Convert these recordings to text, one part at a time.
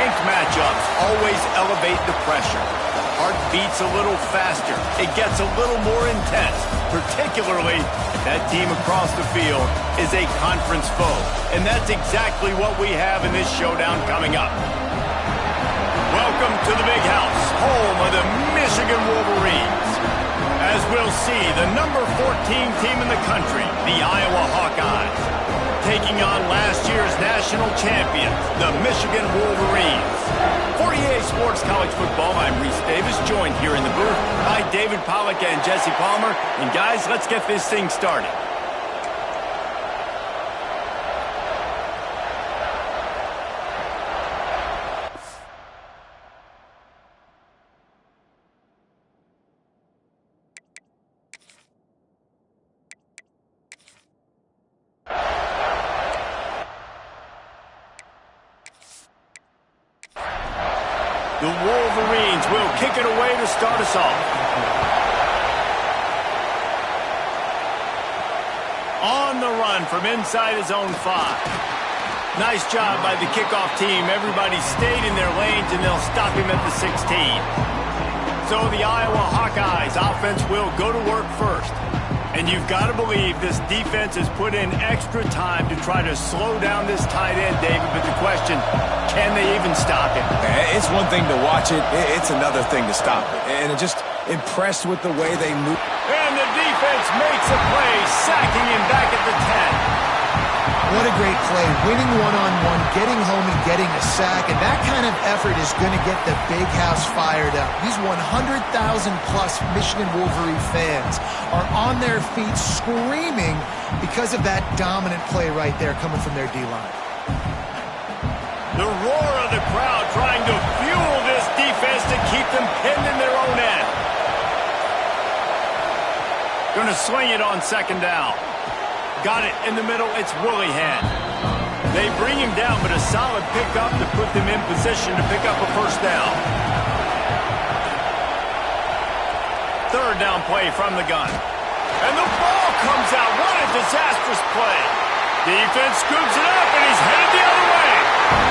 ranked matchups always elevate the pressure. Heart beats a little faster. It gets a little more intense, particularly if that team across the field is a conference foe. And that's exactly what we have in this showdown coming up. Welcome to the Big House, home of the Michigan Wolverines. As we'll see, the number 14 team in the country, the Iowa Hawkeyes, taking on last year's national champions, the Michigan Wolverines. For EA Sports College Football, I'm Reese Davis, joined here in the booth by David Pollack and Jesse Palmer. And guys, let's get this thing started. The Wolverines will kick it away to start us off. On the run from inside his own 5. Nice job by the kickoff team. Everybody stayed in their lanes, and they'll stop him at the 16. So the Iowa Hawkeyes offense will go to work first. And you've got to believe this defense has put in extra time to try to slow down this tight end, David. But the question, can they even stop him? It's one thing to watch it. It's another thing to stop it. And just impressed with the way they move. And the defense makes a play, sacking him back at the 10. What a great play. Winning one-on-one, getting home and getting a sack. And that kind of effort is going to get the Big House fired up. These 100,000-plus Michigan Wolverine fans are on their feet screaming because of that dominant play right there coming from their D-line. The roar of the crowd trying to fuel this defense to keep them pinned in their own end. Going to swing it on second down. Got it in the middle. It's Willihan. They bring him down, but a solid pickup to put them in position to pick up a first down. Third down play from the gun. And the ball comes out. What a disastrous play. Defense scoops it up, and he's headed the other way.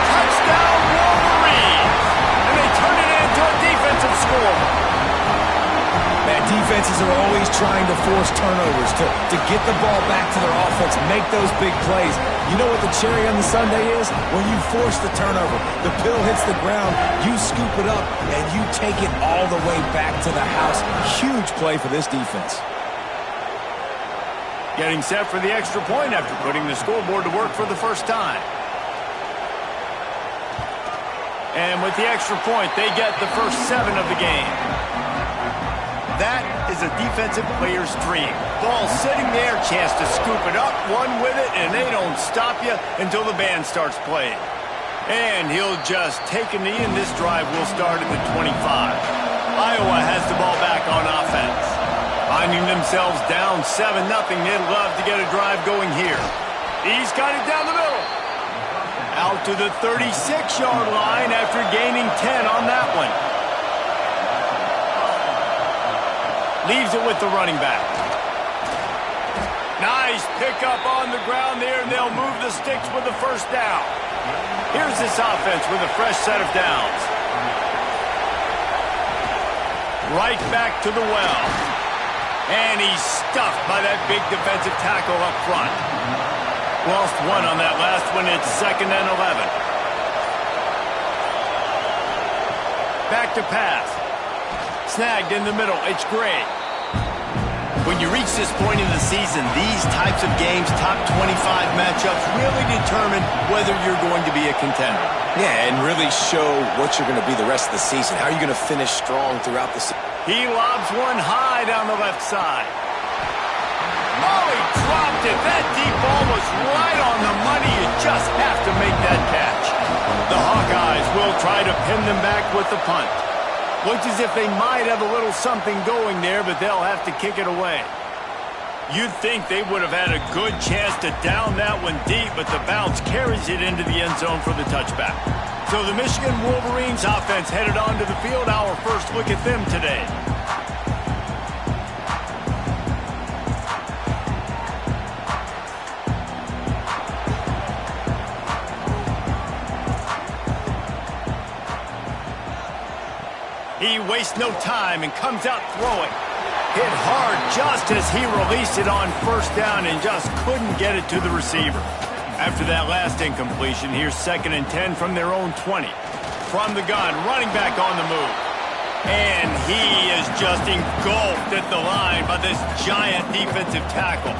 Touchdown, Wolverines. And they turn it into a defensive score. Man, defenses are always trying to force turnovers to get the ball back to their offense, make those big plays. You know what the cherry on the sundae is? When you force the turnover, the pill hits the ground, you scoop it up, and you take it all the way back to the house. Huge play for this defense. Getting set for the extra point after putting the scoreboard to work for the first time. And with the extra point, they get the first 7 of the game. That is a defensive player's dream. Ball sitting there, chance to scoop it up, one with it, and they don't stop you until the band starts playing. And he'll just take a knee, and this drive will start at the 25. Iowa has the ball back on offense. Finding themselves down 7-0, they'd love to get a drive going here. He's got it down the middle. Out to the 36-yard line after gaining 10 on that one. Leaves it with the running back. Nice pickup on the ground there, and they'll move the sticks with the first down. Here's this offense with a fresh set of downs. Right back to the well. And he's stuffed by that big defensive tackle up front. Lost 1 on that last one. It's 2nd and 11. Back to pass. Snagged in the middle. It's Gray. When you reach this point in the season, these types of games, top 25 matchups, really determine whether you're going to be a contender. Yeah, and really show what you're going to be the rest of the season. How are you going to finish strong throughout the season? He lobs one high down the left side. Oh, he dropped it. That deep ball was right on the money. You just have to make that catch. The Hawkeyes will try to pin them back with the punt. Looks as if they might have a little something going there, but they'll have to kick it away. You'd think they would have had a good chance to down that one deep, but the bounce carries it into the end zone for the touchback. So the Michigan Wolverines offense headed onto the field. Our first look at them today. He wastes no time and comes out throwing. Hit hard just as he released it on first down and just couldn't get it to the receiver. After that last incompletion, here's 2nd and 10 from their own 20. From the gun, running back on the move. And he is just engulfed at the line by this giant defensive tackle.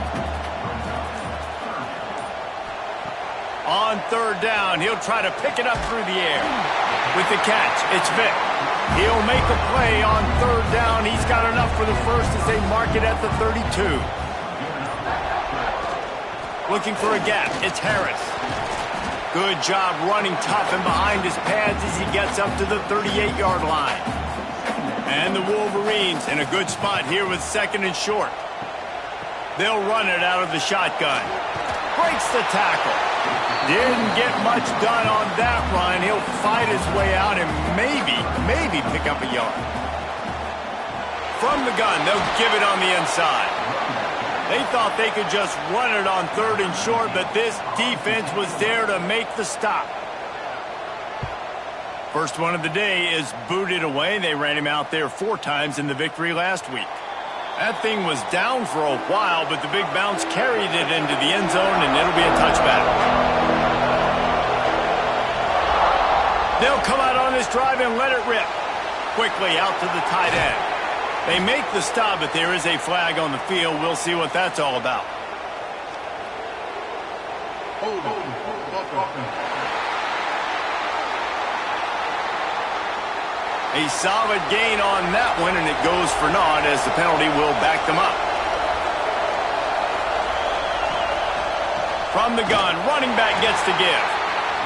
On 3rd down, he'll try to pick it up through the air. With the catch, it's Vick. He'll make a play on 3rd down. He's got enough for the first as they mark it at the 32. Looking for a gap, it's Harris. Good job running tough and behind his pads as he gets up to the 38-yard line. And the Wolverines in a good spot here with 2nd and short. They'll run it out of the shotgun. Breaks the tackle. Didn't get much done on that run. He'll fight his way out and maybe pick up a yard. From the gun, they'll give it on the inside. They thought they could just run it on 3rd and short, but this defense was there to make the stop. First one of the day is booted away. They ran him out there 4 times in the victory last week. That thing was down for a while, but the big bounce carried it into the end zone, and it'll be a touchback. They'll come out on this drive and let it rip. Quickly out to the tight end. They make the stop, but there is a flag on the field. We'll see what that's all about. A solid gain on that one, and it goes for naught as the penalty will back them up. From the gun, running back gets to give.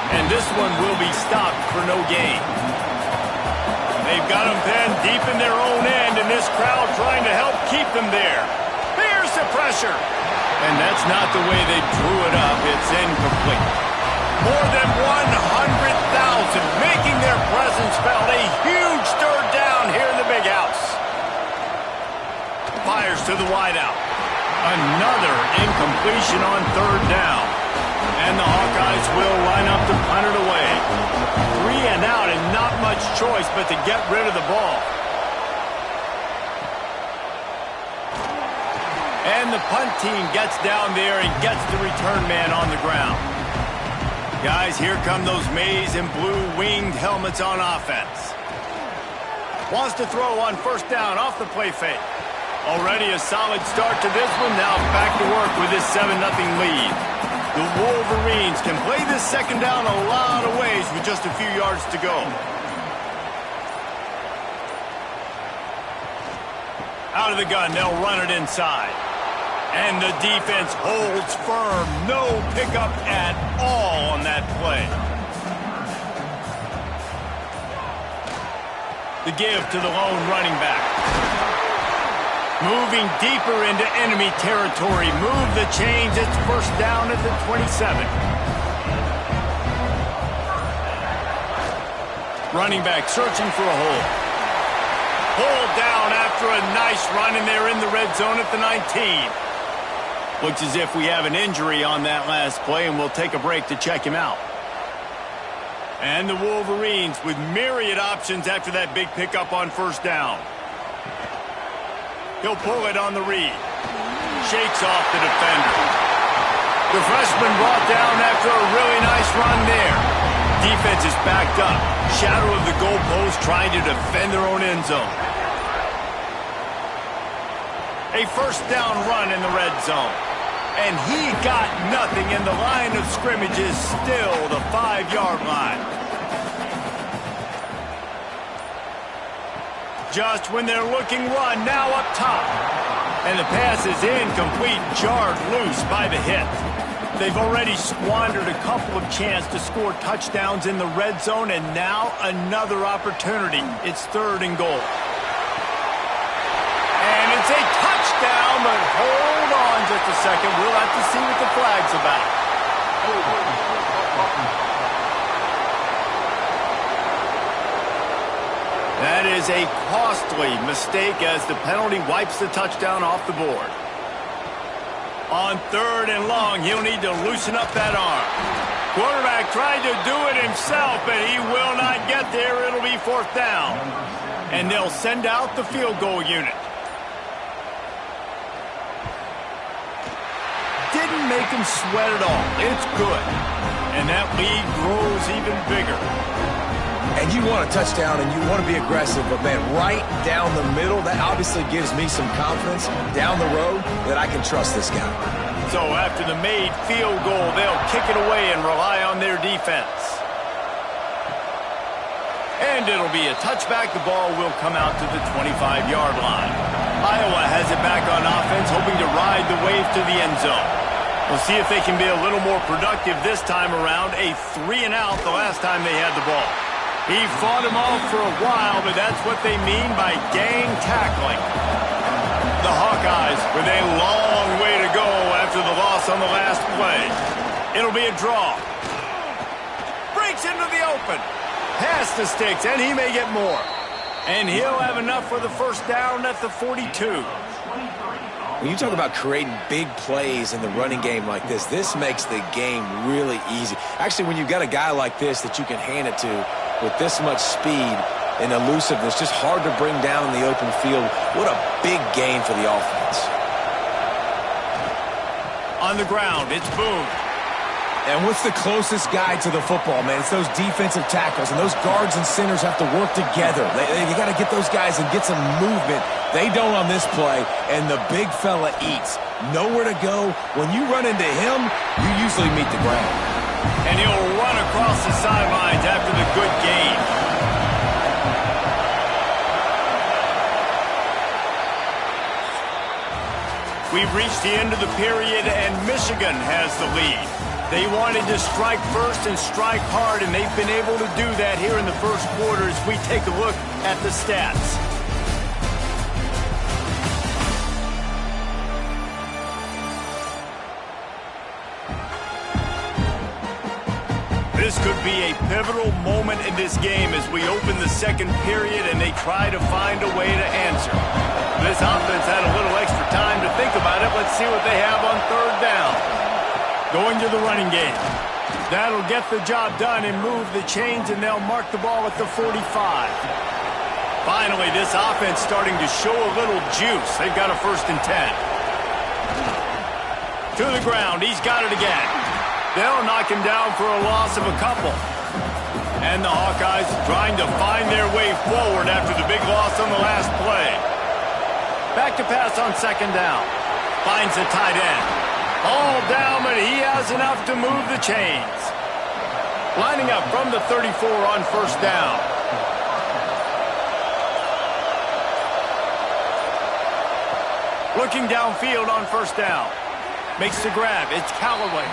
And this one will be stopped for no gain. They've got them pinned deep in their own end, and this crowd trying to help keep them there. Here's the pressure. And that's not the way they drew it up. It's incomplete. More than 100,000 making their presence felt. A huge 3rd down here in the big house. Fires to the wideout. Another incompletion on 3rd down. And the Hawkeyes will line up to punt it away. 3 and out and not much choice but to get rid of the ball. And the punt team gets down there and gets the return man on the ground. Guys, here come those maize and blue winged helmets on offense. Wants to throw on 1st down off the play fake. Already a solid start to this one. Now back to work with this 7-0 lead. The Wolverines can play this 2nd down a lot of ways with just a few yards to go. Out of the gun, they'll run it inside. And the defense holds firm. No pickup at all on that play. The give to the lone running back. Moving deeper into enemy territory. Move the chains. It's 1st down at the 27. Running back searching for a hole. Pulled down after a nice run, and they're in the red zone at the 19. Looks as if we have an injury on that last play, and we'll take a break to check him out. And the Wolverines with myriad options after that big pickup on 1st down. He'll pull it on the read. Shakes off the defender. The freshman brought down after a really nice run there. Defense is backed up. Shadow of the goalpost trying to defend their own end zone. A 1st down run in the red zone. And he got nothing, and the line of scrimmage is still the 5-yard line. Just when they're looking run, now up top. And the pass is incomplete, jarred loose by the hit. They've already squandered a couple of chances to score touchdowns in the red zone, and now another opportunity. It's 3rd and goal. And it's a touchdown, but hold on just a second. We'll have to see what the flag's about. That is a costly mistake as the penalty wipes the touchdown off the board. On 3rd and long, he'll need to loosen up that arm. Quarterback tried to do it himself, but he will not get there. It'll be 4th down. And they'll send out the field goal unit. Didn't make him sweat at all. It's good. And that lead grows even bigger. And you want a touchdown and you want to be aggressive, but, man, right down the middle, that obviously gives me some confidence down the road that I can trust this guy. So after the made field goal, they'll kick it away and rely on their defense. And it'll be a touchback. The ball will come out to the 25-yard line. Iowa has it back on offense, hoping to ride the wave to the end zone. We'll see if they can be a little more productive this time around. A 3-and-out the last time they had the ball. He fought him off for a while, but that's what they mean by gang tackling. The Hawkeyes with a long way to go after the loss on the last play. It'll be a draw. Breaks into the open. Pass to Sticks, and he may get more. And he'll have enough for the 1st down at the 42. When you talk about creating big plays in the running game like this makes the game really easy. Actually, when you've got a guy like this that you can hand it to with this much speed and elusiveness, just hard to bring down in the open field. What a big gain for the offense. On the ground, it's Boone. And what's the closest guy to the football, man? It's those defensive tackles, and those guards and centers have to work together. They got to get those guys and get some movement. They don't on this play, and the big fella eats. Nowhere to go. When you run into him, you usually meet the ground. And he'll run across the sidelines after the good gain. We've reached the end of the period, and Michigan has the lead. They wanted to strike first and strike hard, and they've been able to do that here in the first quarter as we take a look at the stats. This could be a pivotal moment in this game as we open the second period and they try to find a way to answer. This offense had a little extra time to think about it. Let's see what they have on 3rd down. Going to the running game. That'll get the job done and move the chains, and they'll mark the ball at the 45. Finally, this offense starting to show a little juice. They've got a 1st and 10. To the ground. He's got it again. They'll knock him down for a loss of a couple. And the Hawkeyes trying to find their way forward after the big loss on the last play. Back to pass on 2nd down. Finds the tight end. All down, but he has enough to move the chains. Lining up from the 34 on 1st down. Looking downfield on 1st down. Makes the grab. It's Callaway.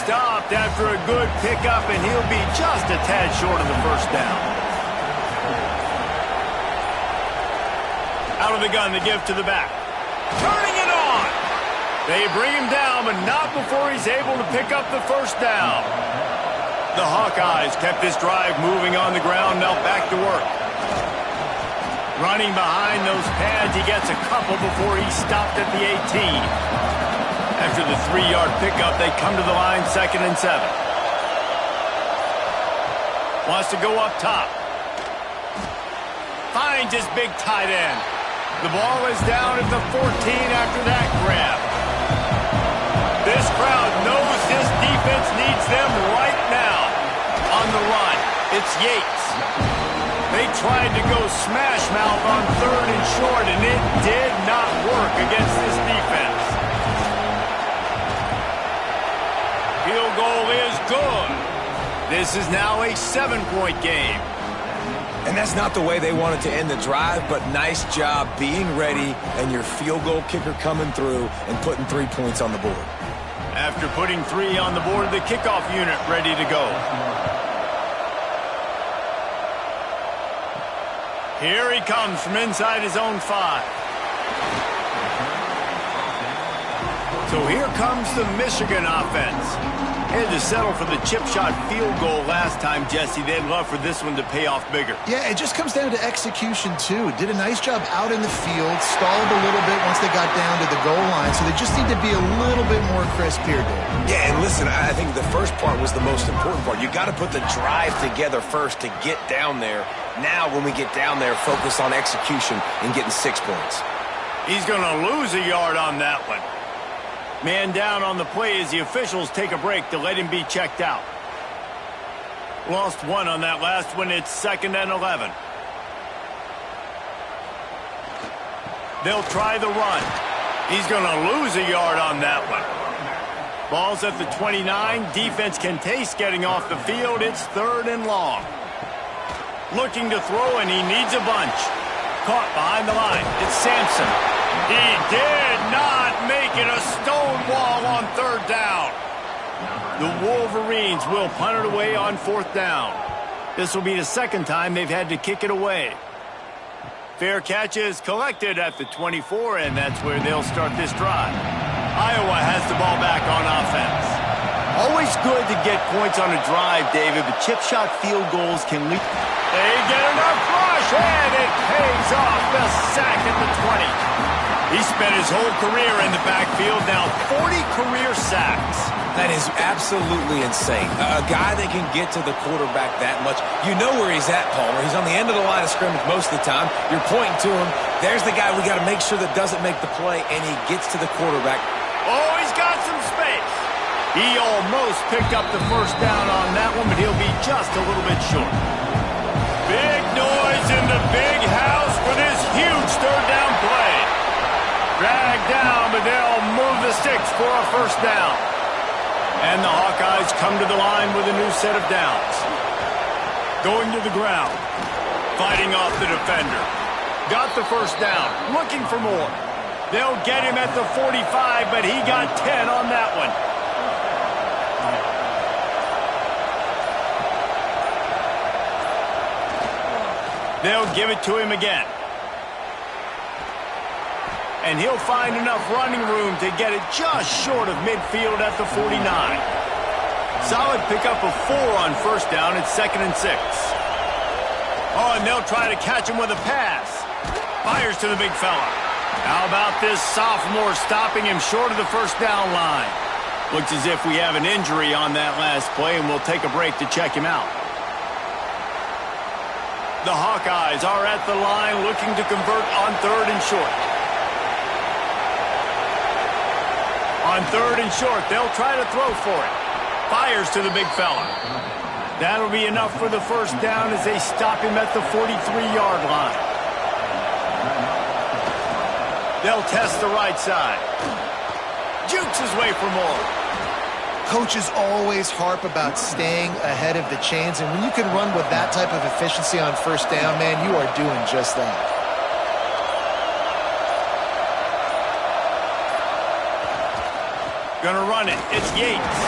Stopped after a good pickup, and he'll be just a tad short of the 1st down. Out of the gun, the give to the back. Turning it on. They bring him down, but not before he's able to pick up the 1st down. The Hawkeyes kept this drive moving on the ground, now back to work. Running behind those pads, he gets a couple before he stopped at the 18. After the 3-yard pickup, they come to the line 2nd and 7. Wants to go up top. Finds his big tight end. The ball is down at the 14 after that grab. This crowd knows this defense needs them right now. On the run, it's Yates. They tried to go smash mouth on 3rd and short, and it did not work against this defense. Field goal is good. This is now a 7-point game. And that's not the way they wanted to end the drive, but nice job being ready and your field goal kicker coming through and putting 3 points on the board. After putting 3 on the board, the kickoff unit ready to go. Here he comes from inside his own 5. So here comes the Michigan offense. Had to settle for the chip shot field goal last time, Jesse. They'd love for this one to pay off bigger. Yeah, it just comes down to execution, too. Did a nice job out in the field, stalled a little bit once they got down to the goal line, so they just need to be a little bit more crisp here, Dave. Yeah, and listen, I think the first part was the most important part. You got to put the drive together first to get down there. Now, when we get down there, focus on execution and getting 6 points. He's going to lose a yard on that one. Man down on the play as the officials take a break to let him be checked out. Lost one on that last one. It's 2nd and 11. They'll try the run. He's going to lose a yard on that one. Ball's at the 29. Defense can taste getting off the field. It's 3rd and long. Looking to throw, and he needs a bunch. Caught behind the line. It's Sampson. He did not make it. A stone wall on 3rd down. The Wolverines will punt it away on 4th down. This will be the 2nd time they've had to kick it away. Fair catch is collected at the 24, and that's where they'll start this drive. Iowa has the ball back on offense. Always good to get points on a drive, David, but chip shot field goals can lead. They get enough rush, and it pays off. The sack at the 20. He spent his whole career in the backfield, now 40 career sacks. That is absolutely insane. A guy that can get to the quarterback that much. You know where he's at, Palmer. He's on the end of the line of scrimmage most of the time. You're pointing to him. There's the guy we got to make sure that doesn't make the play, and he gets to the quarterback. Oh, he's got some space. He almost picked up the 1st down on that one, but he'll be just a little bit short. Big noise in the big house for this huge 3rd down play. Dragged down, but they'll move the sticks for a 1st down. And the Hawkeyes come to the line with a new set of downs. Going to the ground. Fighting off the defender. Got the 1st down. Looking for more. They'll get him at the 45, but he got 10 on that one. They'll give it to him again. And he'll find enough running room to get it just short of midfield at the 49. Solid pickup of 4 on 1st down. It's 2nd and 6. Oh, and they'll try to catch him with a pass. Fires to the big fella. How about this sophomore stopping him short of the 1st down line? Looks as if we have an injury on that last play, and we'll take a break to check him out. The Hawkeyes are at the line looking to convert on 3rd and short. On 3rd and short, they'll try to throw for it. Fires to the big fella. That'll be enough for the 1st down as they stop him at the 43-yard line. They'll test the right side. Jukes his way for more. Coaches always harp about staying ahead of the chains, and when you can run with that type of efficiency on 1st down, man, you are doing just that. Gonna run it. It's Yates.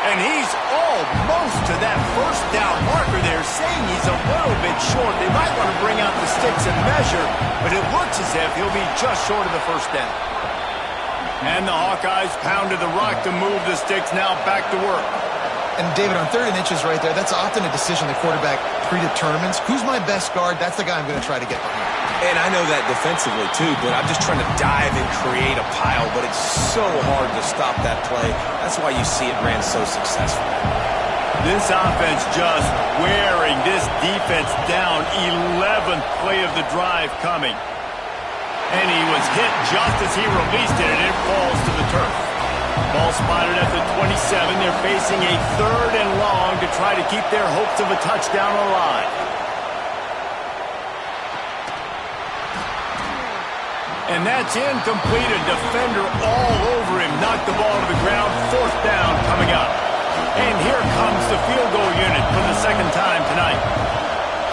And he's almost to that 1st down marker there, saying he's a little bit short. They might want to bring out the sticks and measure, but it looks as if he'll be just short of the 1st down. And the Hawkeyes pounded the rock to move the sticks. Now back to work. And David, on 3rd and inches right there, that's often a decision the quarterback predetermines. Who's my best guard? That's the guy I'm going to try to get behind. And I know that defensively, too, but I'm just trying to dive and create a pile, but it's so hard to stop that play. That's why you see it ran so successful. This offense just wearing this defense down. 11th play of the drive coming. And he was hit just as he released it, and it falls to the turf. Ball spotted at the 27. They're facing a 3rd and long to try to keep their hopes of a touchdown alive. And that's incomplete. A defender all over him. Knocked the ball to the ground. 4th down coming up. And here comes the field goal unit for the 2nd time tonight.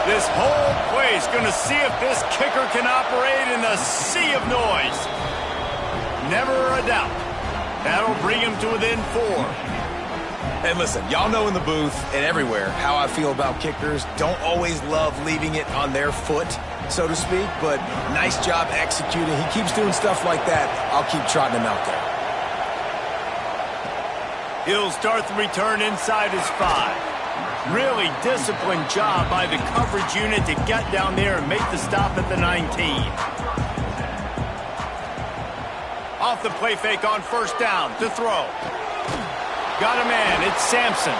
This whole place going to see if this kicker can operate in the sea of noise. Never a doubt. That'll bring him to within 4. And listen, y'all know in the booth and everywhere how I feel about kickers. Don't always love leaving it on their foot, so to speak, but nice job executing. He keeps doing stuff like that. I'll keep trotting him out there. He'll start the return inside his 5. Really disciplined job by the coverage unit to get down there and make the stop at the 19. Off the play fake on first down to throw. Got a man, it's Sampson.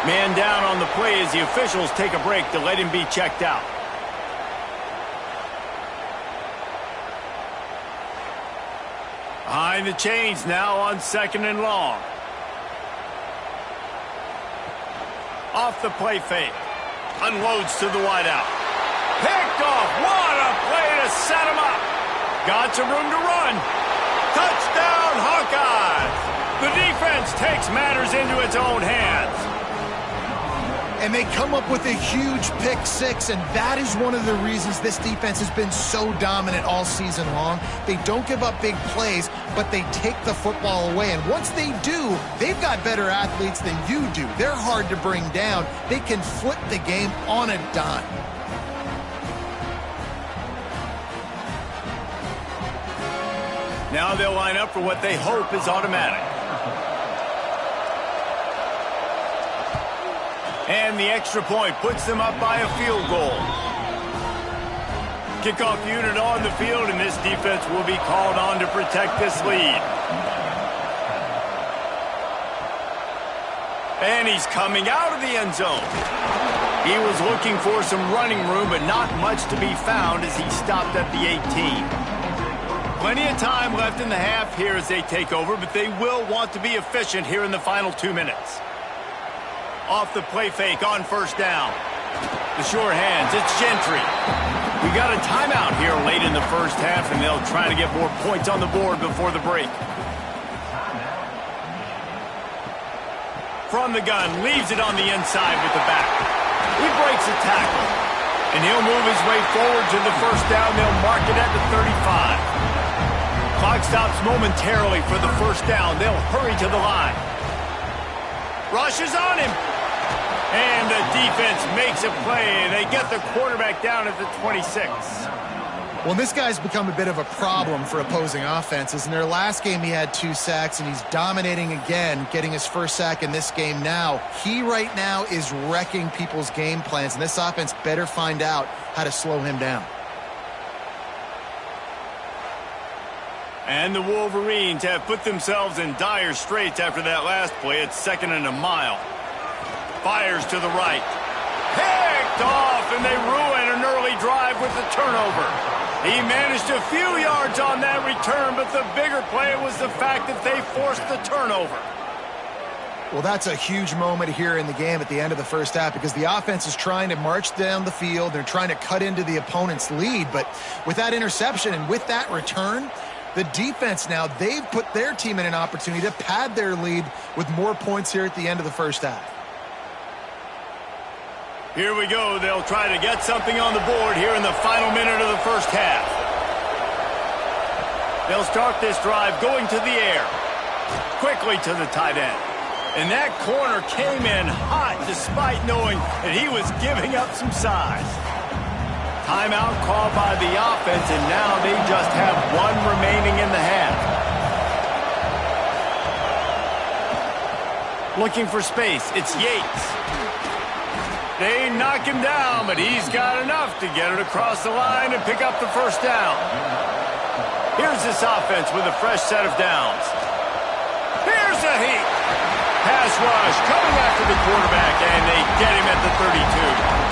Man down on the play as the officials take a break to let him be checked out. Behind the chains now on 2nd and long. Off the play fake. Unloads to the wideout. Picked off. What a play to set him up. Got some room to run. Touchdown, Hawkeyes. The defense takes matters into its own hands. And they come up with a huge pick 6, and that is one of the reasons this defense has been so dominant all season long. They don't give up big plays, but they take the football away. And once they do, they've got better athletes than you do. They're hard to bring down. They can flip the game on a dime. Now they'll line up for what they hope is automatic. And the extra point puts them up by a field goal. Kickoff unit on the field, and this defense will be called on to protect this lead. And he's coming out of the end zone. He was looking for some running room, but not much to be found as he stopped at the 18. Plenty of time left in the half here as they take over, but they will want to be efficient here in the final 2 minutes. Off the play fake on first down. The sure hands, it's Gentry. We got a timeout here late in the first half, and they'll try to get more points on the board before the break. From the gun, leaves it on the inside with the back. He breaks a tackle, and he'll move his way forward to the first down. They'll mark it at the 35. Clock stops momentarily for the first down. They'll hurry to the line. Rushes on him. And the defense makes a play. They get the quarterback down at the 26. Well, this guy's become a bit of a problem for opposing offenses. In their last game, he had 2 sacks, and he's dominating again, getting his first sack in this game now. He right now is wrecking people's game plans, and this offense better find out how to slow him down. And the Wolverines have put themselves in dire straits after that last play. It's 2nd and a mile. Fires to the right. Picked off, and they ruin an early drive with the turnover. He managed a few yards on that return, but the bigger play was the fact that they forced the turnover. Well, that's a huge moment here in the game at the end of the first half because the offense is trying to march down the field. They're trying to cut into the opponent's lead, but with that interception and with that return, the defense now, they've put their team in an opportunity to pad their lead with more points here at the end of the first half. Here we go. They'll try to get something on the board here in the final minute of the first half. They'll start this drive going to the air. Quickly to the tight end. And that corner came in hot despite knowing that he was giving up some size. Timeout called by the offense, and now they just have 1 remaining in the half. Looking for space. It's Yates. They knock him down, but he's got enough to get it across the line and pick up the first down. Here's this offense with a fresh set of downs. Here's a heat. Pass rush coming after the quarterback, and they get him at the 32.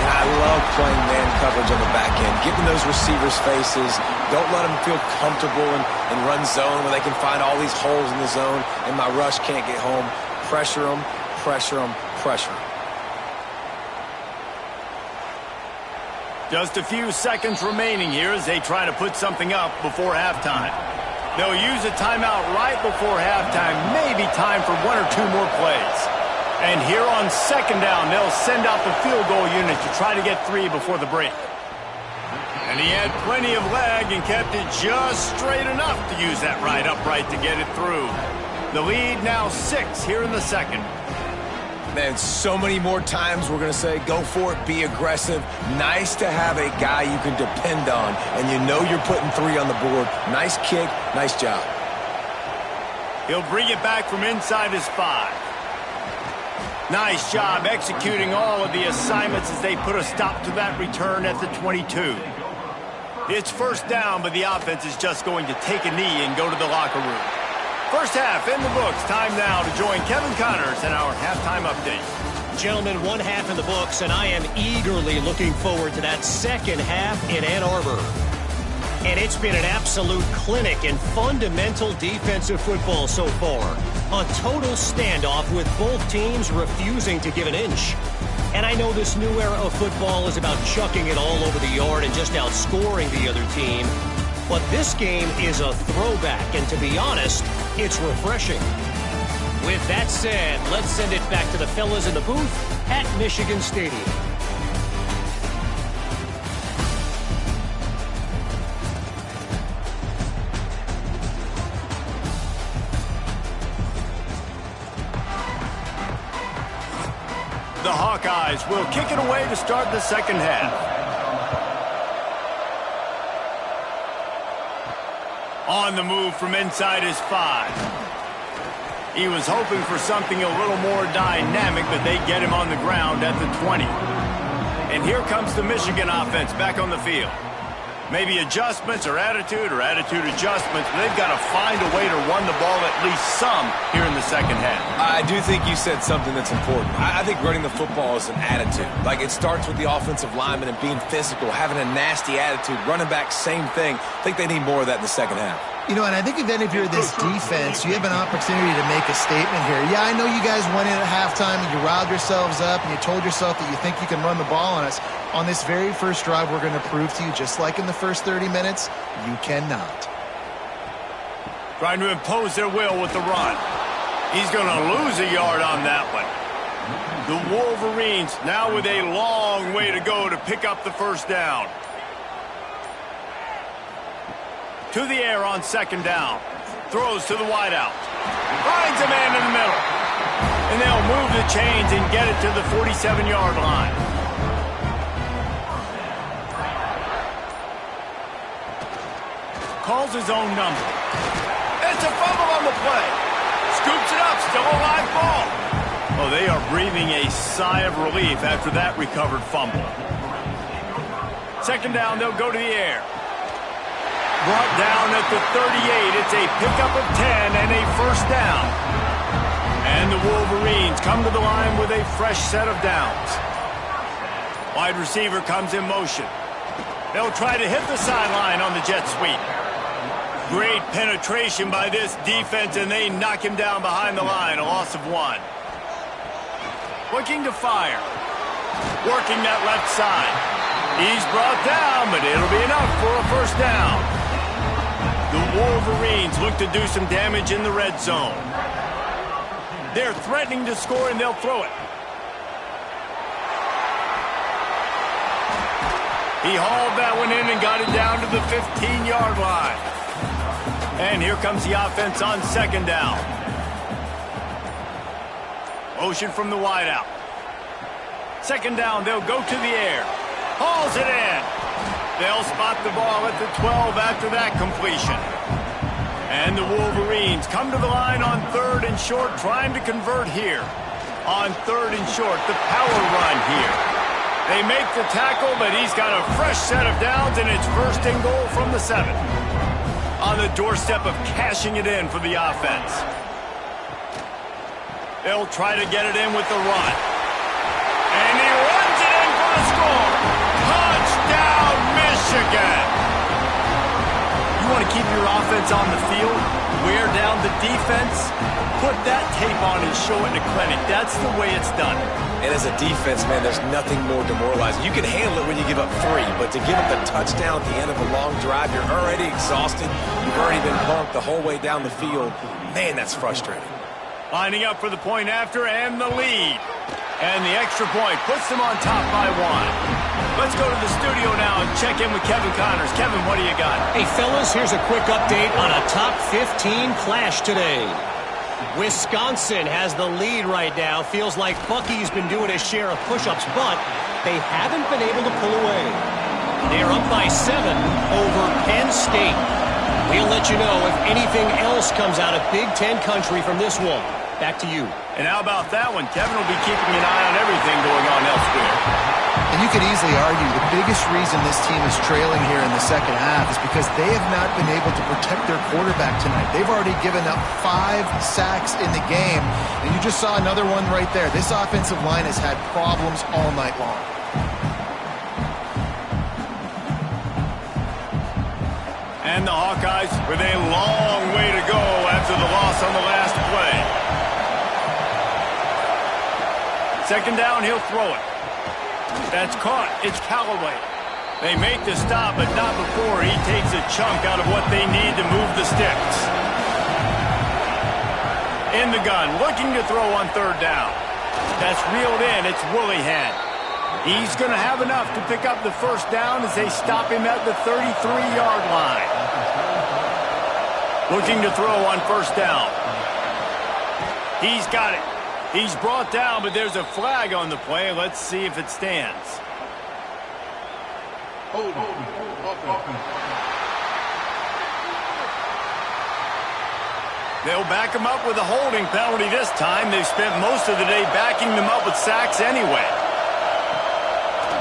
And I love playing man coverage on the back end, giving those receivers faces. Don't let them feel comfortable in run zone where they can find all these holes in the zone, and my rush can't get home. Pressure them, pressure them, pressure them. Just a few seconds remaining here as they try to put something up before halftime. They'll use a timeout right before halftime, maybe time for 1 or 2 more plays. And here on 2nd down, they'll send out the field goal unit to try to get 3 before the break. And he had plenty of leg and kept it just straight enough to use that right upright to get it through. The lead now 6 here in the second. Man, so many more times we're going to say, go for it, be aggressive. Nice to have a guy you can depend on, and you know you're putting 3 on the board. Nice kick, nice job. He'll bring it back from inside his 5. Nice job executing all of the assignments as they put a stop to that return at the 22. It's first down, but the offense is just going to take a knee and go to the locker room. First half in the books. Time now to join Kevin Connors in our halftime update. Gentlemen, one half in the books, and I am eagerly looking forward to that second half in Ann Arbor. And it's been an absolute clinic in fundamental defensive football so far. A total standoff with both teams refusing to give an inch. And I know this new era of football is about chucking it all over the yard and just outscoring the other team. But this game is a throwback, and to be honest, it's refreshing. With that said, let's send it back to the fellas in the booth at Michigan Stadium. The Hawkeyes will kick it away to start the second half. On the move from inside his 5. He was hoping for something a little more dynamic, but they get him on the ground at the 20. And here comes the Michigan offense back on the field. Maybe adjustments or attitude adjustments, but they've got to find a way to run the ball at least some here in the second half. I do think you said something that's important. I think running the football is an attitude. Like, it starts with the offensive lineman and being physical, having a nasty attitude. Running back, same thing. I think they need more of that in the second half. You know, and I think even if you're this defense, you have an opportunity to make a statement here. Yeah, I know you guys went in at halftime and you riled yourselves up and you told yourself that you think you can run the ball on us. On this very first drive, we're going to prove to you, just like in the first 30 minutes, you cannot. Trying to impose their will with the run. He's going to lose a yard on that one. The Wolverines now with a long way to go to pick up the first down. To the air on second down. Throws to the wideout. Finds a man in the middle. And they'll move the chains and get it to the 47-yard line. Calls his own number. It's a fumble on the play. Scoops it up. Still a live ball. Oh, they are breathing a sigh of relief after that recovered fumble. Second down, they'll go to the air. Brought down at the 38. It's a pickup of 10 and a first down. And the Wolverines come to the line with a fresh set of downs. Wide receiver comes in motion. They'll try to hit the sideline on the jet sweep. Great penetration by this defense, and they knock him down behind the line, a loss of 1. Looking to fire. Working that left side. He's brought down, but it'll be enough for a first down. The Wolverines look to do some damage in the red zone. They're threatening to score, and they'll throw it. He hauled that one in and got it down to the 15-yard line. And here comes the offense on second down. Motion from the wideout. Second down, they'll go to the air. Hauls it in. They'll spot the ball at the 12 after that completion. And the Wolverines come to the line on third and short, trying to convert here. On third and short, the power run here. They make the tackle, but he's got a fresh set of downs, and it's first and goal from the 7. On the doorstep of cashing it in for the offense. They'll try to get it in with the run. And he runs it in for the score. Touchdown, Michigan! You want to keep your offense on the field? Wear down the defense? Put that tape on and show it in a clinic. That's the way it's done. And as a defense, man, there's nothing more demoralizing. You can handle it when you give up 3, but to give up the touchdown at the end of a long drive, you're already exhausted. You've already been bumped the whole way down the field. Man, that's frustrating. Lining up for the point after and the lead. And the extra point puts them on top by 1. Let's go to the studio now and check in with Kevin Connors. Kevin, what do you got? Hey, fellas, here's a quick update on a top 15 clash today. Wisconsin has the lead right now. Feels like Bucky's been doing his share of push-ups, but they haven't been able to pull away. They're up by 7 over Penn State. We'll let you know if anything else comes out of Big Ten country from this one. Back to you. And how about that one? Kevin will be keeping an eye on everything going on elsewhere. And you could easily argue the biggest reason this team is trailing here in the second half is because they have not been able to protect their quarterback tonight. They've already given up 5 sacks in the game, and you just saw another one right there. This offensive line has had problems all night long. And the Hawkeyes with a long way to go after the loss on the last play. Second down, he'll throw it. That's caught. It's Callaway. They make the stop, but not before he takes a chunk out of what they need to move the sticks. In the gun, looking to throw on third down. That's reeled in. It's Willihan. He's going to have enough to pick up the first down as they stop him at the 33-yard line. Looking to throw on first down. He's got it. He's brought down, but there's a flag on the play. Let's see if it stands. They'll back him up with a holding penalty this time. They've spent most of the day backing them up with sacks anyway.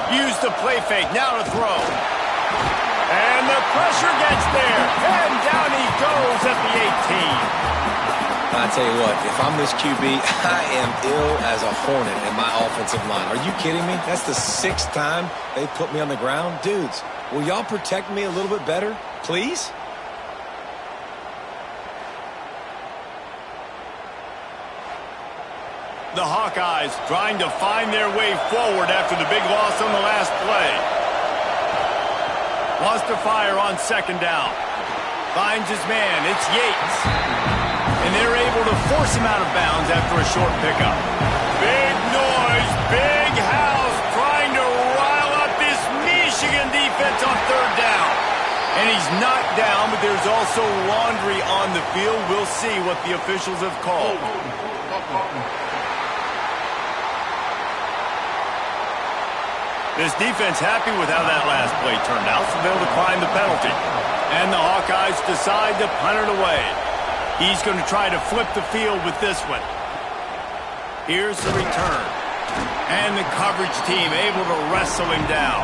Use the play fake. Now to throw. And the pressure gets there. And down he goes at the 18. I tell you what, if I'm this QB, I am ill as a hornet in my offensive line. Are you kidding me? That's the 6th time they put me on the ground. Dudes, will y'all protect me a little bit better, please? The Hawkeyes trying to find their way forward after the big loss on the last play. Wants to fire on second down. Finds his man. It's Yates. And they're able to force him out of bounds after a short pickup. Big noise, big house, trying to rile up this Michigan defense on third down. And he's knocked down, but there's also laundry on the field. We'll see what the officials have called. This defense happy with how that last play turned out, so they'll decline the penalty. And the Hawkeyes decide to punt it away. He's going to try to flip the field with this one. Here's the return. And the coverage team able to wrestle him down.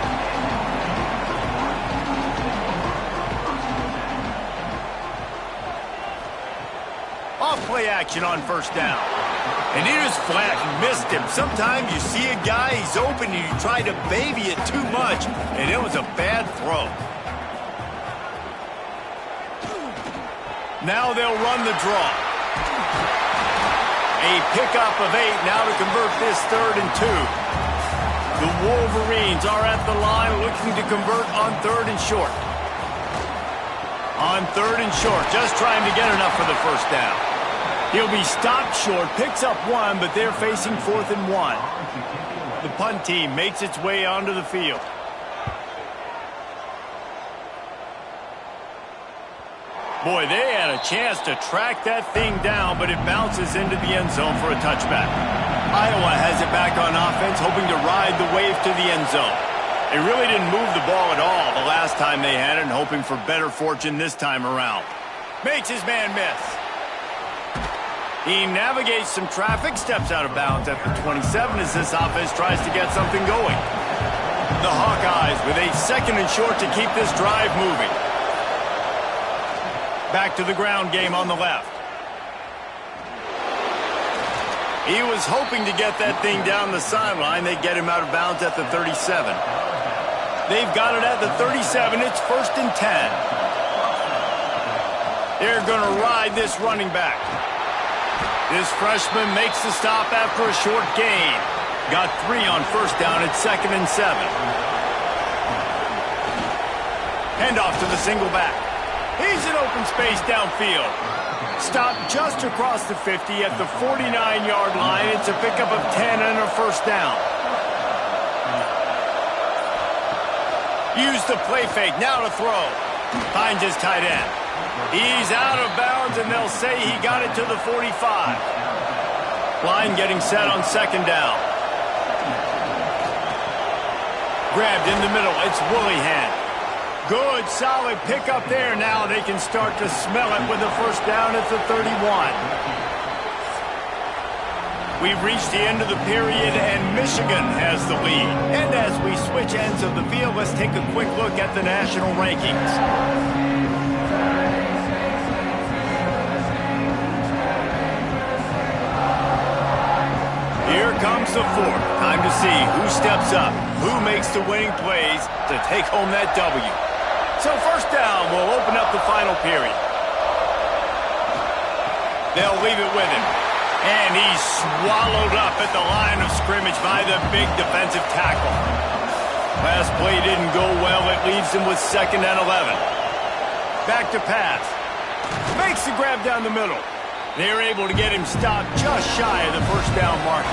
Off play action on first down. And he just flat missed him. Sometimes you see a guy, he's open, and you try to baby it too much, and it was a bad throw. Now they'll run the draw. A pickup of 8 now to convert this 3rd and 2. The Wolverines are at the line looking to convert on 3rd and short. On 3rd and short, just trying to get enough for the first down. He'll be stopped short, picks up 1, but they're facing 4th and 1. The punt team makes its way onto the field. Boy, they had a chance to track that thing down, but it bounces into the end zone for a touchback. Iowa has it back on offense, hoping to ride the wave to the end zone. They really didn't move the ball at all the last time they had it, and hoping for better fortune this time around. Makes his man miss. He navigates some traffic, steps out of bounds at the 27 as this offense tries to get something going. The Hawkeyes with a 2nd and short to keep this drive moving. Back to the ground game on the left. He was hoping to get that thing down the sideline. They get him out of bounds at the 37. They've got it at the 37. It's 1st and 10. They're going to ride this running back. This freshman makes the stop after a short gain. Got 3 on first down at 2nd and 7. Handoff to the single back. He's in open space downfield. Stopped just across the 50 at the 49-yard line. It's a pickup of 10 and a first down. Use the play fake. Now to throw. Finds his tight end. He's out of bounds, and they'll say he got it to the 45. Line getting set on second down. Grabbed in the middle. It's Willihan. Good, solid pickup there. Now they can start to smell it with a first down at the 31. We've reached the end of the period, and Michigan has the lead. And as we switch ends of the field, let's take a quick look at the national rankings. Here comes the fourth. Time to see who steps up, who makes the winning plays to take home that W. So first down will open up the final period. They'll leave it with him. And he's swallowed up at the line of scrimmage by the big defensive tackle. Last play didn't go well. It leaves him with 2nd and 11. Back to pass. Makes the grab down the middle. They're able to get him stopped just shy of the first down mark.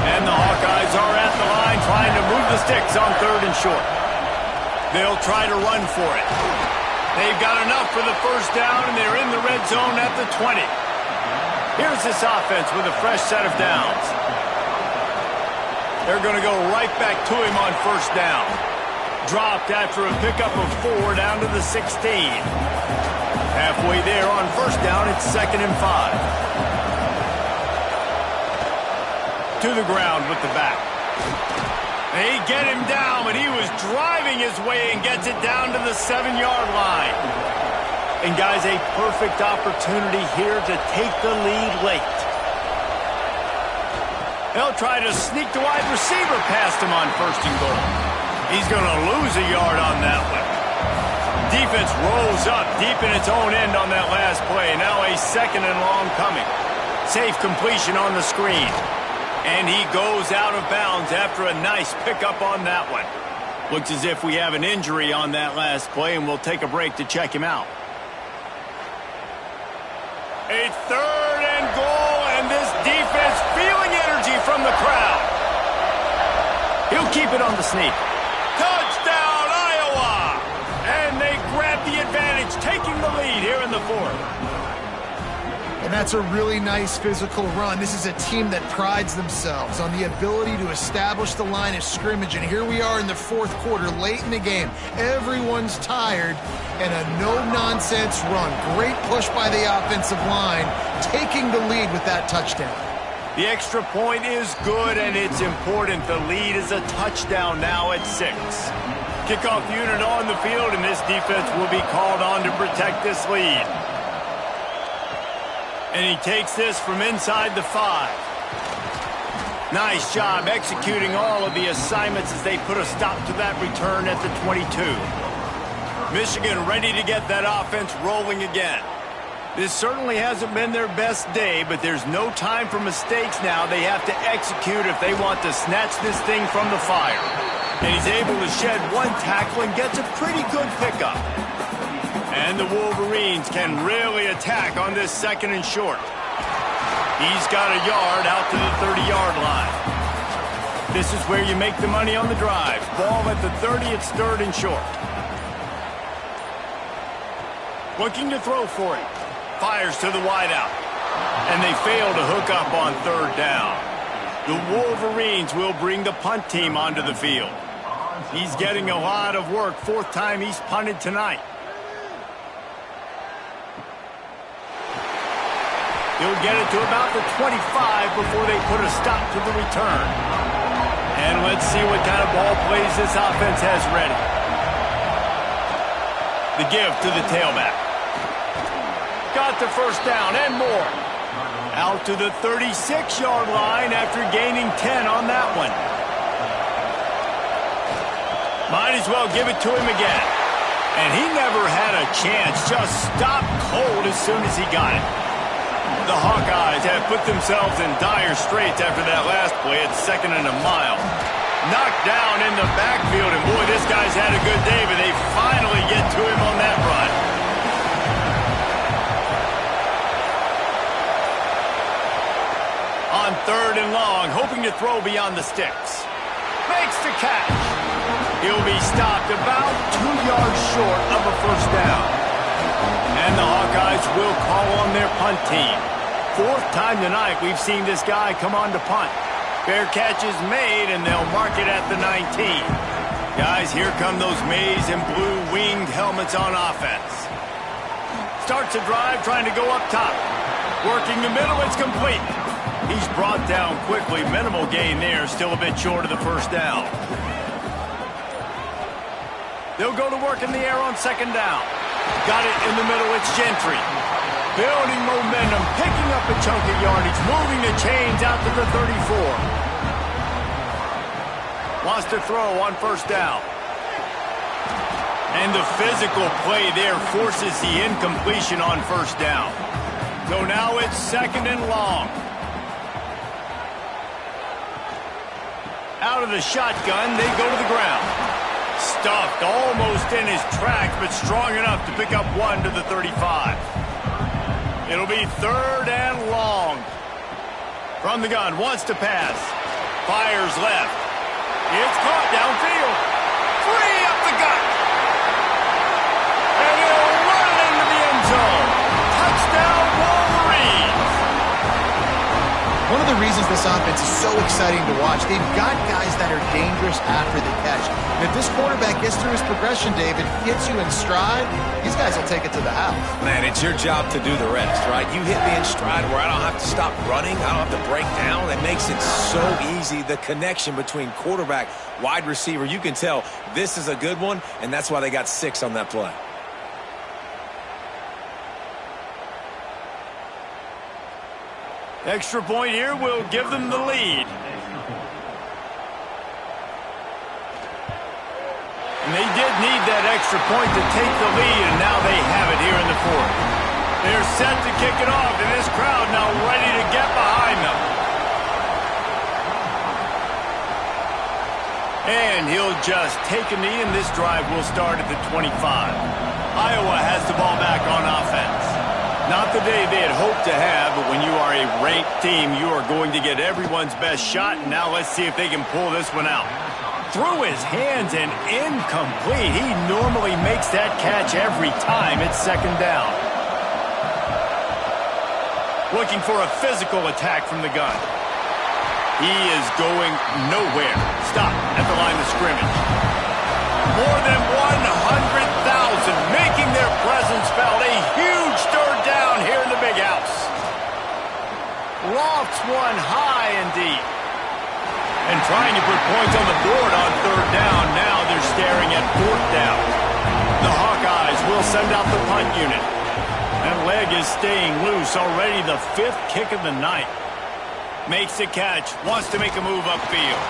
And the Hawkeyes are at the line trying to move the sticks on 3rd and short. They'll try to run for it. They've got enough for the first down, and they're in the red zone at the 20. Here's this offense with a fresh set of downs. They're going to go right back to him on first down. Dropped after a pickup of 4 down to the 16. Halfway there on first down, it's 2nd and 5. To the ground with the back. They get him down, but he was driving his way and gets it down to the 7-yard line. And, guys, a perfect opportunity here to take the lead late. They'll try to sneak the wide receiver past him on 1st and goal. He's going to lose a yard on that one. Defense rolls up deep in its own end on that last play. Now a 2nd and long coming. Safe completion on the screen. And he goes out of bounds after a nice pickup on that one. Looks as if we have an injury on that last play, and we'll take a break to check him out. A 3rd and goal, and this defense feeling energy from the crowd. He'll keep it on the sneak. Touchdown, Iowa! And they grab the advantage, taking the lead here in the 4th. And that's a really nice physical run. This is a team that prides themselves on the ability to establish the line of scrimmage. And here we are in the 4th quarter, late in the game. Everyone's tired, and a no-nonsense run. Great push by the offensive line, taking the lead with that touchdown. The extra point is good, and it's important. The lead is a touchdown now at 6. Kickoff unit on the field, and this defense will be called on to protect this lead. And he takes this from inside the 5. Nice job executing all of the assignments as they put a stop to that return at the 22. Michigan ready to get that offense rolling again. This certainly hasn't been their best day, but there's no time for mistakes now. They have to execute if they want to snatch this thing from the fire. And he's able to shed one tackle and gets a pretty good pickup. And the Wolverines can really attack on this 2nd and short. He's got a yard out to the 30-yard line. This is where you make the money on the drive. Ball at the 30, it's 3rd and short. Looking to throw for it. Fires to the wideout. And they fail to hook up on 3rd down. The Wolverines will bring the punt team onto the field. He's getting a lot of work. 4th time he's punted tonight. He'll get it to about the 25 before they put a stop to the return. And let's see what kind of ball plays this offense has ready. The give to the tailback. Got the first down and more. Out to the 36-yard line after gaining 10 on that one. Might as well give it to him again. And he never had a chance. Just stopped cold as soon as he got it. The Hawkeyes have put themselves in dire straits after that last play at 2nd and a mile. Knocked down in the backfield, and boy, this guy's had a good day, but they finally get to him on that run. On 3rd and long, hoping to throw beyond the sticks. Makes the catch. He'll be stopped about 2 yards short of a first down. And the Hawkeyes will call on their punt team. 4th time tonight we've seen this guy come on to punt. Fair catch is made, and they'll mark it at the 19. Guys, here come those maize and blue winged helmets on offense. Starts a drive trying to go up top. Working the middle, it's complete. He's brought down quickly. Minimal gain there, still a bit short of the first down. They'll go to work in the air on second down. Got it in the middle, it's Gentry. Building momentum, picking up a chunk of yardage, moving the chains out to the 34. Wants to throw on first down. And the physical play there forces the incompletion on first down. So now it's second and long. Out of the shotgun, they go to the ground. Stuffed almost in his tracks, but strong enough to pick up one to the 35. It'll be third and long. From the gun, wants to pass. Fires left. It's caught downfield. Free up the gut. And he'll run it into the end zone. Touchdown, Wolverines. One of the reasons this offense is so exciting to watch, they've got guys that are dangerous after the catch. And if this quarterback gets through his progression, David, gets you in stride, these guys will take it to the house. Man, it's your job to do the rest, right? You hit me in stride where I don't have to stop running. I don't have to break down. It makes it so easy. The connection between quarterback, wide receiver, you can tell this is a good one, and that's why they got 6 on that play. Extra point here will give them the lead. And they did need that extra point to take the lead, and now they have it here in the fourth. They're set to kick it off, and this crowd now ready to get behind them. And he'll just take a knee, and this drive will start at the 25. Iowa has the ball back on offense. Not the day they had hoped to have, but when you are a ranked team, you are going to get everyone's best shot, and now let's see if they can pull this one out. Through his hands and incomplete. He normally makes that catch every time. It's second down. Looking for a physical attack from the gun. He is going nowhere. Stop at the line of scrimmage. More than 100,000 making their presence felt. A huge third down here in the big house. Lofts one high and deep. And trying to put points on the board on third down. Now they're staring at fourth down. The Hawkeyes will send out the punt unit. That leg is staying loose. Already the 5th kick of the night. Makes the catch. Wants to make a move upfield.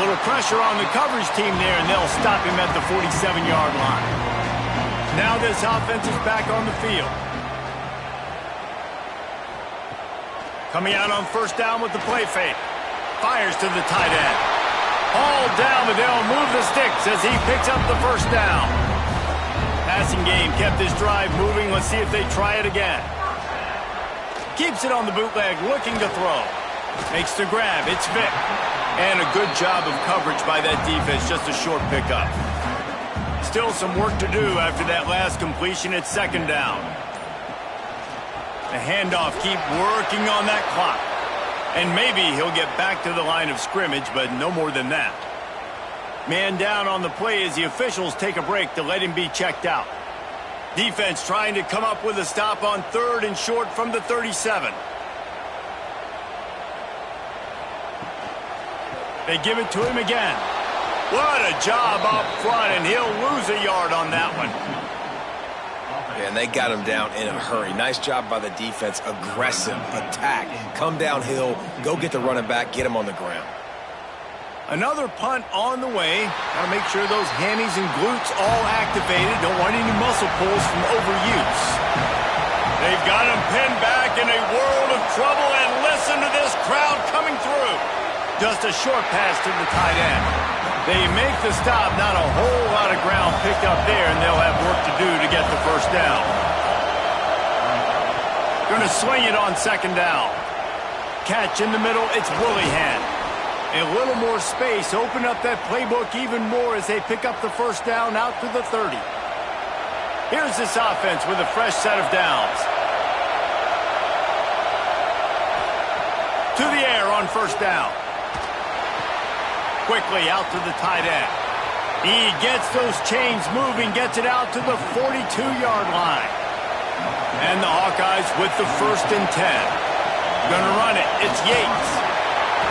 Little pressure on the coverage team there, and they'll stop him at the 47-yard line. Now this offense is back on the field. Coming out on first down with the play fake. Fires to the tight end. All down, but they'll move the sticks as he picks up the first down. Passing game kept this drive moving. Let's see if they try it again. Keeps it on the bootleg, looking to throw. Makes the grab. It's Vick. And a good job of coverage by that defense. Just a short pickup. Still some work to do after that last completion. It's second down. The handoff, keep working on that clock. And maybe he'll get back to the line of scrimmage, but no more than that. Man down on the play as the officials take a break to let him be checked out. Defense trying to come up with a stop on third and short from the 37. They give it to him again. What a job up front, and he'll lose a yard on that one. And they got him down in a hurry. Nice job by the defense. Aggressive attack. Come downhill. Go get the running back. Get him on the ground. Another punt on the way. Got to make sure those hammies and glutes all activated. Don't want any muscle pulls from overuse. They've got him pinned back in a world of trouble, and listen to this crowd coming through. Just a short pass to the tight end. They make the stop, not a whole lot of ground picked up there, and they'll have work to do to get the first down. Going to swing it on second down. Catch in the middle, it's Willihan. A little more space, open up that playbook even more as they pick up the first down out to the 30. Here's this offense with a fresh set of downs. To the air on first down. Quickly out to the tight end. He gets those chains moving, gets it out to the 42-yard line. And the Hawkeyes with the 1st and 10. Gonna run it. It's Yates.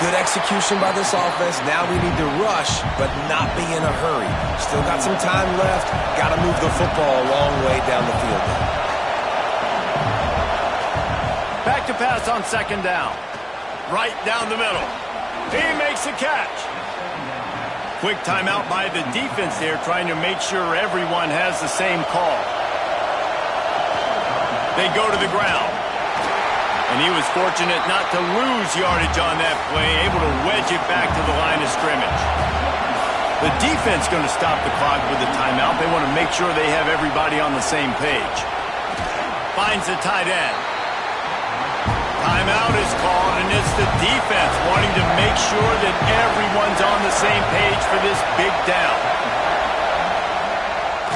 Good execution by this offense. Now we need to rush, but not be in a hurry. Still got some time left. Got to move the football a long way down the field. Back to pass on 2nd down. Right down the middle. He makes a catch. Quick timeout by the defense there, trying to make sure everyone has the same call. They go to the ground. And he was fortunate not to lose yardage on that play, able to wedge it back to the line of scrimmage. The defense going to stop the clock with the timeout. They want to make sure they have everybody on the same page. Finds the tight end. Timeout is called, and it's the defense wanting to make sure that everyone's on the same page for this big down.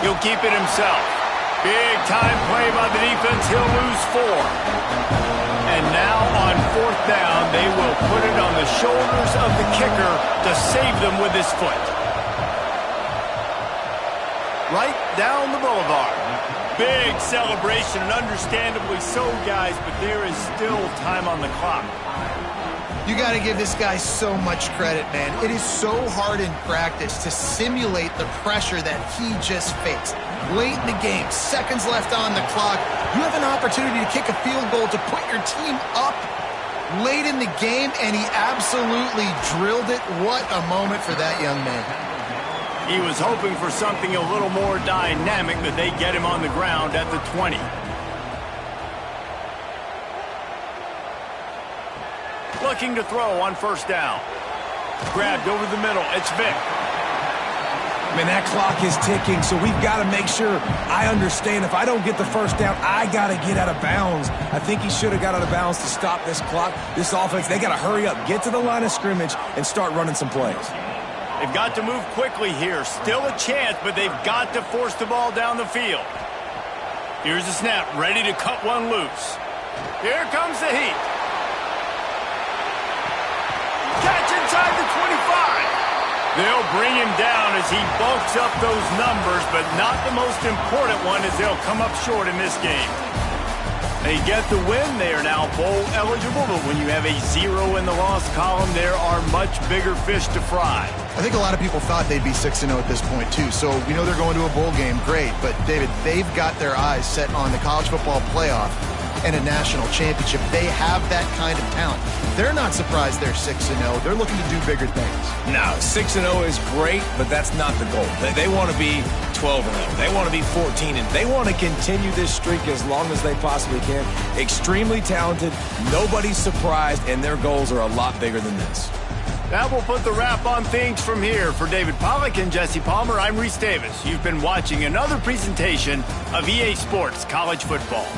He'll keep it himself. Big time play by the defense. He'll lose 4. And now on 4th down, they will put it on the shoulders of the kicker to save them with his foot. Right down the boulevard. Big celebration, and understandably so, guys, but there is still time on the clock. You got to give this guy so much credit, man. It is so hard in practice to simulate the pressure that he just faced. Late in the game, seconds left on the clock, you have an opportunity to kick a field goal to put your team up late in the game, and he absolutely drilled it. What a moment for that young man. He was hoping for something a little more dynamic, but they get him on the ground at the 20. Looking to throw on 1st down. Grabbed over the middle. It's Vic. Man, that clock is ticking, so we've got to make sure I understand if I don't get the 1st down, I got to get out of bounds. I think he should have got out of bounds to stop this clock. This offense, they got to hurry up, get to the line of scrimmage, and start running some plays. They've got to move quickly here. Still a chance, but they've got to force the ball down the field. Here's the snap, ready to cut one loose. Here comes the heat. Catch inside the 25. They'll bring him down as he bulks up those numbers, but not the most important one as they'll come up short in this game. They get the win. They are now bowl eligible, but when you have a 0 in the loss column, there are much bigger fish to fry. I think a lot of people thought they'd be 6-0 at this point, too. So we know they're going to a bowl game. Great. But, David, they've got their eyes set on the college football playoff and a national championship. They have that kind of talent. They're not surprised they're 6-0. They're looking to do bigger things. No, 6-0 is great, but that's not the goal. They want to be 12-0. They want to be 14, and they want to continue this streak as long as they possibly can. Extremely talented. Nobody's surprised, and their goals are a lot bigger than this. That will put the wrap on things from here. For David Pollack and Jesse Palmer, I'm Reese Davis. You've been watching another presentation of EA Sports College Football.